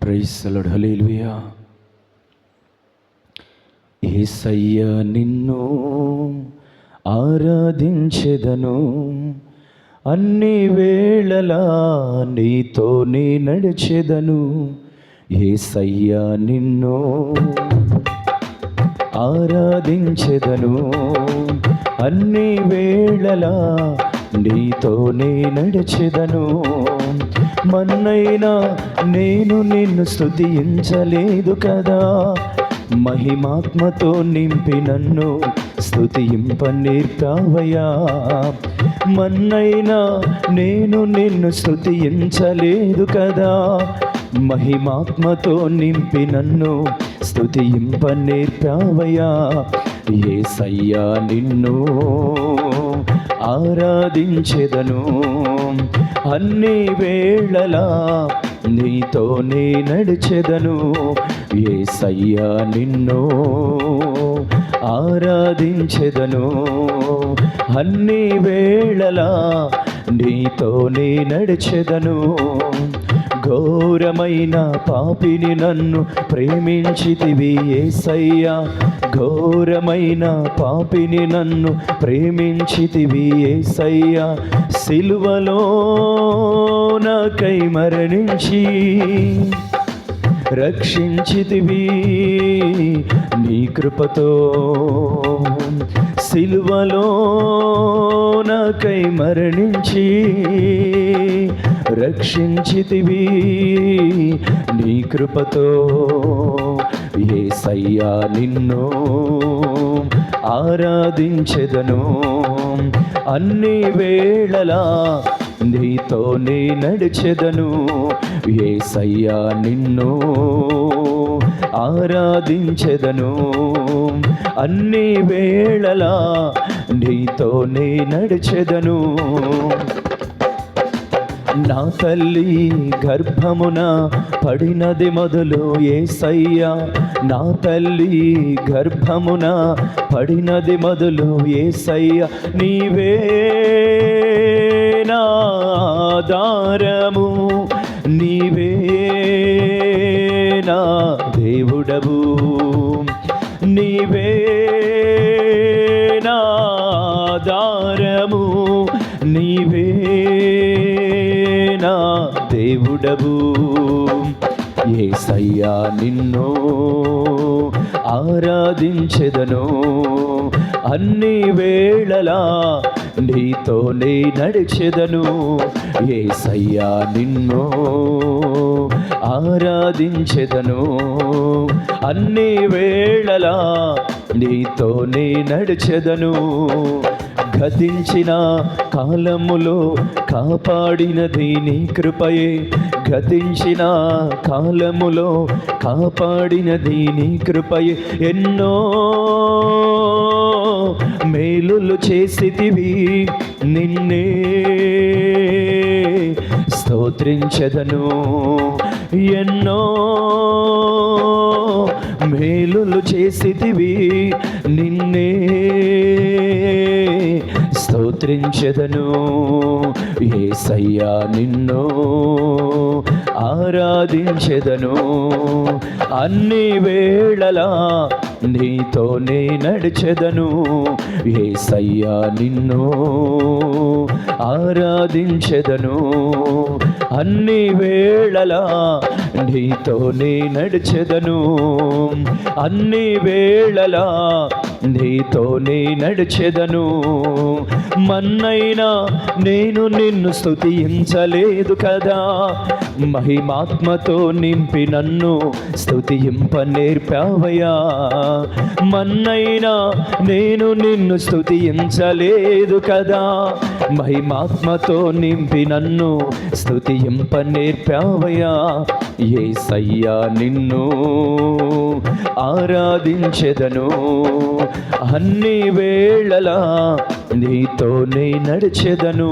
Praise the lord. Hallelujah. యేసయ్యా నిన్ను ఆరాధించెదను, అన్ని వేళలా నీతోనే నడిచెదను. యేసయ్యా నిన్ను ఆరాధించెదను, అన్ని వేళలా నీతోనే నడిచెదను. మన్నైనా నేను నిన్ను స్తుతించలేదు కదా, మహిమాత్మతో నింపి నన్ను స్తుతింప నేర్పావయ్యా. మన్నైనా నేను నిన్ను స్తుతించలేదు కదా, మహిమాత్మతో నింపి నన్ను స్తుతింప నేర్పావయ్యా. యేసయ్యా నిన్ను ఆరాధించెదను, అన్ని వేళలా నీతోనే నడిచెదను. యేసయ్యా నిన్ను ఆరాధించెదను, అన్ని వేళలా నీతోనే నడిచెదను. ఘోరమైన పాపిని నన్ను ప్రేమించితివి యేసయ్యా, ఘోరమైన పాపిని నన్ను ప్రేమించితివి యేసయ్యా. సిలువలో నాకై మరణించి రక్షించితివి నీ కృపతో. సిలువలో నాకై మరణించి రక్షించితివి నీ కృపతో. యేసయ్యా నిన్ను ఆరాధించెదను, అన్ని వేళలా నీతోనే నడిచెదను. యేసయ్యా నిన్ను ఆరాధించెదను, అన్ని వేళలా నీతోనే నడిచెదను. నా తల్లి గర్భమున పడినది మొదలు యేసయ్యా, నా తల్లి గర్భమున పడినది మొదలు యేసయ్యా. నీవే నా ఆధారము, నీవే నా దేవుడవు, నీవే నా ఆధారము, నీవే నా దేవుడవు. యేసయ్యా నిన్ను ఆరాధించెదను, అన్ని వేళలా నీతోనే నడిచెదను. యేసయ్యా నిన్ను ఆరాధించెదను, అన్ని వేళలా నీతోనే నడిచెదను. గతించిన కాలములో కాపాడినది నీ కృపయే, గతించిన కాలములో కాపాడినది నీ కృపయే. ఎన్నో మేలులు చేసితివి, నిన్నే స్తోత్రించెదను. ఎన్నో మేలులు చేసితివి, నిన్నే స్తోత్రించెదను. యేసయ్యా నిన్ను ఆరాధించెదను, అన్ని వేళలా నీతోనే నడిచెదను. యేసయ్యా నిన్ను ఆరాధించెదను, అన్ని వేళలా నీతోనే నడిచెదను. అన్ని వేళలా నీతోనే నడిచెదను. మన్నైనా నేను నిన్ను స్తుతించలేదు కదా, మహిమాత్మతో నింపి నన్ను స్తుతింప నేర్పావయ్యా. మన్నైనా నేను నిన్ను స్తుతించలేదు కదా, మహిమాత్మతో నింపి నన్ను స్తుతింప నేర్పావయ్యా. యేసయ్యా నిన్ను ఆరాధించెదను, అన్ని వేళలా నీతోనే నడిచెదను.